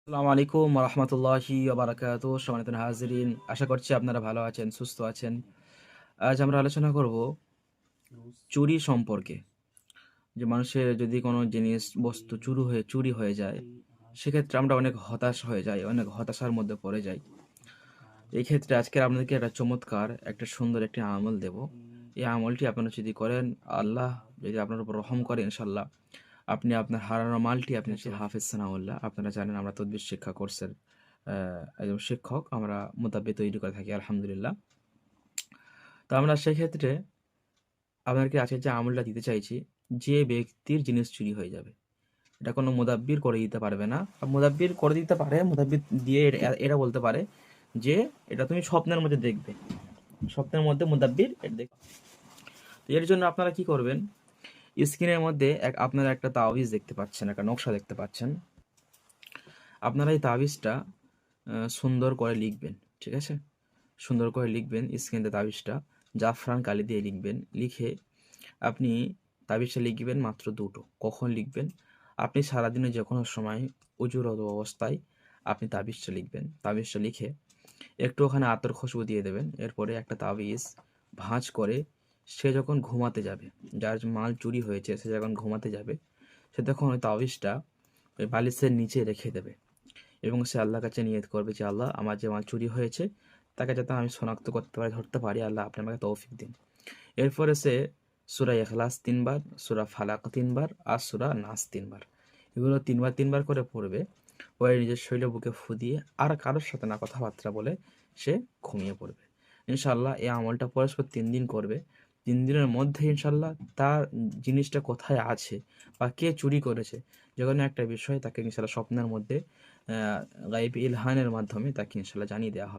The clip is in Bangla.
আসসালামু আলাইকুম রহমতুল্লাহি বারাকাত। সম্মানিত হাজিরিন, আশা করছি আপনারা ভালো আছেন, সুস্থ আছেন। আজ আমরা আলোচনা করব চুরি সম্পর্কে। যে মানুষের যদি কোনো জিনিস বস্তু চুরি হয়ে যায়, সেক্ষেত্রে আমরা অনেক হতাশ হয়ে যাই, অনেক হতাশার মধ্যে পড়ে যাই। এই ক্ষেত্রে আজকে আপনাদেরকে একটা চমৎকার একটা সুন্দর একটি আমল দেব। এই আমলটি আপনারা যদি করেন, আল্লাহ যদি আপনার উপর রহম করে, ইনশাল্লাহ আপনি আপনার হারানো মালটি আপনি হাফেজ সানাউল্লাহ, আপনারা জানেন আমরা তদবির শিক্ষা কোর্সের একজন শিক্ষক, আমরা মোতাব্বে তৈরি করে থাকি আলহামদুলিল্লাহ। তো আমরা সেক্ষেত্রে আপনাদেরকে আজকে যে আমলটা দিতে চাইছি, যে ব্যক্তির জিনিস চুরি হয়ে যাবে, এটা কোনো মুদাব্বির করে দিতে পারবে না। আর মুদাব্বির করে দিতে পারে, মুদাব্বির দিয়ে এরা বলতে পারে যে এটা তুমি স্বপ্নের মধ্যে দেখবে, স্বপ্নের মধ্যে মুদাব্বির এটা দেখ। তো এর জন্য আপনারা কি করবেন, স্ক্রিনের মধ্যে আপনারা একটা তাবিজ দেখতে পাচ্ছেন, একটা নকশা দেখতে পাচ্ছেন। আপনারা এই তাবিজটা সুন্দর করে লিখবেন, ঠিক আছে? সুন্দর করে লিখবেন স্ক্রিনে তাবিজটা, জাফরান কালি দিয়ে লিখবেন। লিখে আপনি তাবিজটা লিখবেন মাত্র দুটো। কখন লিখবেন? আপনি সারাদিনে যে কোনো সময় অজুরত অবস্থায় আপনি তাবিজটা লিখবেন। তাবিজটা লিখে একটু ওখানে আতর খুশবু দিয়ে দেবেন। এরপরে একটা তাবিজ ভাঁজ করে সে যখন ঘুমাতে যাবে, যার মাল চুরি হয়েছে, সে যখন ঘুমাতে যাবে, সে তখন ওই তাবিজটা ওই বালিশের নিচে রেখে দেবে এবং সে আল্লাহর কাছে নিয়ত করবে যে আল্লাহ, আমার যে মাল চুরি হয়েছে তাকে যাতে আমি শনাক্ত করতে পারি, ধরতে পারি, আল্লাহ আপনি আমাকে তৌফিক দিন। এরপরে সে সূরা ইখলাস ৩ বার, সূরা ফালাক ৩ বার আর সূরা নাস ৩ বার, এগুলো ৩ বার ৩ বার করে পড়বে। পরে নিজের শরীরে বুকে ফু দিয়ে আর কারোর সাথে না কথাবার্তা বলে সে ঘুমিয়ে পড়বে। ইনশাআল্লাহ এই আমলটা পরস্পর ৩ দিন করবে। ৩ দিনের মধ্যে ইনশাআল্লাহ তার জিনিসটা কোথায় আছে বা কে চুরি করেছে, যেকোনো একটা বিষয় তাকে ইনশাআল্লাহ স্বপ্নের মধ্যে গায়েবী ইলহানের মাধ্যমে তাকে ইনশাআল্লাহ জানিয়ে দেওয়া হবে।